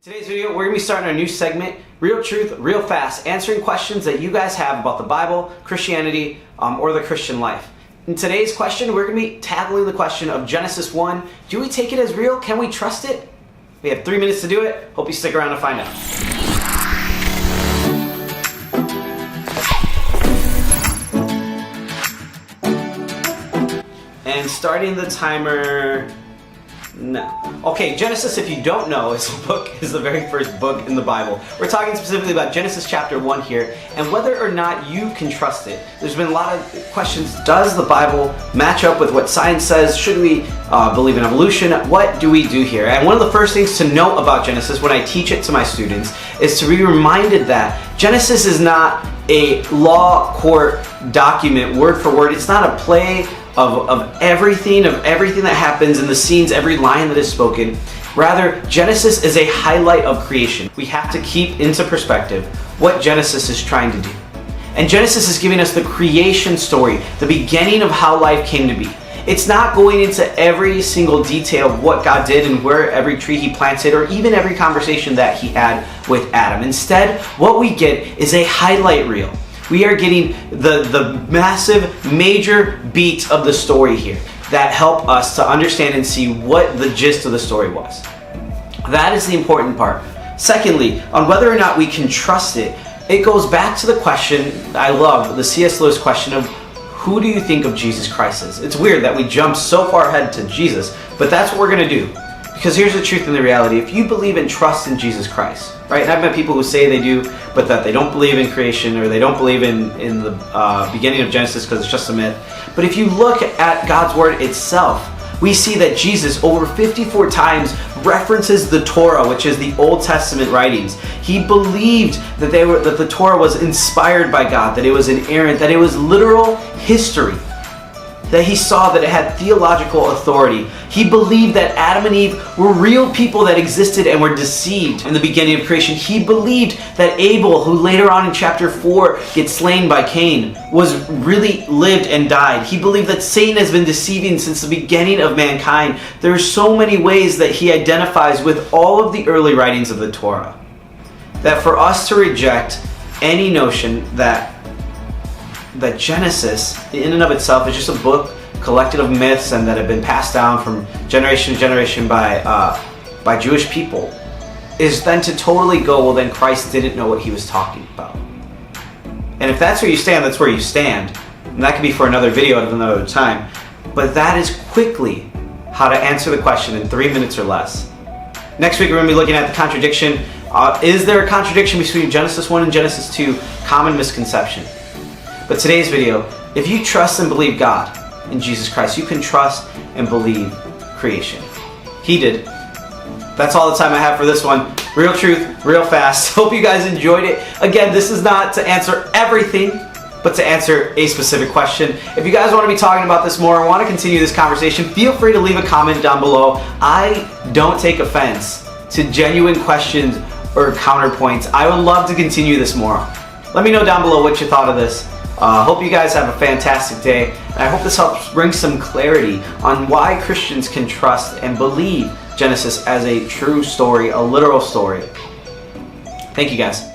Today's video, we're going to be starting our new segment, Real Truth, Real Fast, answering questions that you guys have about the Bible, Christianity, or the Christian life. In today's question, we're going to be tackling the question of Genesis 1. Do we take it as real? Can we trust it? We have 3 minutes to do it. Hope you stick around to find out. And starting the timer now. Okay, Genesis, if you don't know, is the very first book in the Bible. We're talking specifically about Genesis chapter 1 here, and whether or not you can trust it. There's been a lot of questions. Does the Bible match up with what science says? Should we believe in evolution? What do we do here? And one of the first things to know about Genesis when I teach it to my students is to be reminded that Genesis is not a law court document, word for word. It's not a play of everything that happens in the scenes, every line that is spoken. Rather, Genesis is a highlight of creation. We have to keep into perspective what Genesis is trying to do. And Genesis is giving us the creation story, the beginning of how life came to be. It's not going into every single detail of what God did and where every tree he planted or even every conversation that he had with Adam. Instead, what we get is a highlight reel. We are getting the massive, major beats of the story here that help us to understand and see what the gist of the story was. That is the important part. Secondly, on whether or not we can trust it, it goes back to the question, I love the C.S. Lewis question of, who do you think of Jesus Christ as? It's weird that we jump so far ahead to Jesus, but that's what we're going to do. Because here's the truth and the reality. If you believe and trust in Jesus Christ, right? And I've met people who say they do, but that they don't believe in creation or they don't believe in the beginning of Genesis because it's just a myth. But if you look at God's Word itself, we see that Jesus over 54 times references the Torah, which is the Old Testament writings. He believed that the Torah was inspired by God, that it was inerrant, that it was literal history, that he saw that it had theological authority. He believed that Adam and Eve were real people that existed and were deceived in the beginning of creation. He believed that Abel, who later on in chapter 4 gets slain by Cain, was really lived and died. He believed that Satan has been deceiving since the beginning of mankind. There are so many ways that he identifies with all of the early writings of the Torah, that for us to reject any notion that Genesis in and of itself is just a book collected of myths and that have been passed down from generation to generation by Jewish people is then to totally go, well, then Christ didn't know what he was talking about. And if that's where you stand, that's where you stand. And that could be for another video at another time. But that is quickly how to answer the question in 3 minutes or less. Next week we're going to be looking at the contradiction. Is there a contradiction between Genesis 1 and Genesis 2? Common misconception. But today's video, if you trust and believe God in Jesus Christ, you can trust and believe creation. He did. That's all the time I have for this one. Real truth, real fast. Hope you guys enjoyed it. Again, this is not to answer everything, but to answer a specific question. If you guys want to be talking about this more and want to continue this conversation, feel free to leave a comment down below. I don't take offense to genuine questions or counterpoints. I would love to continue this more. Let me know down below what you thought of this. Hope you guys have a fantastic day. And I hope this helps bring some clarity on why Christians can trust and believe Genesis as a true story, a literal story. Thank you guys.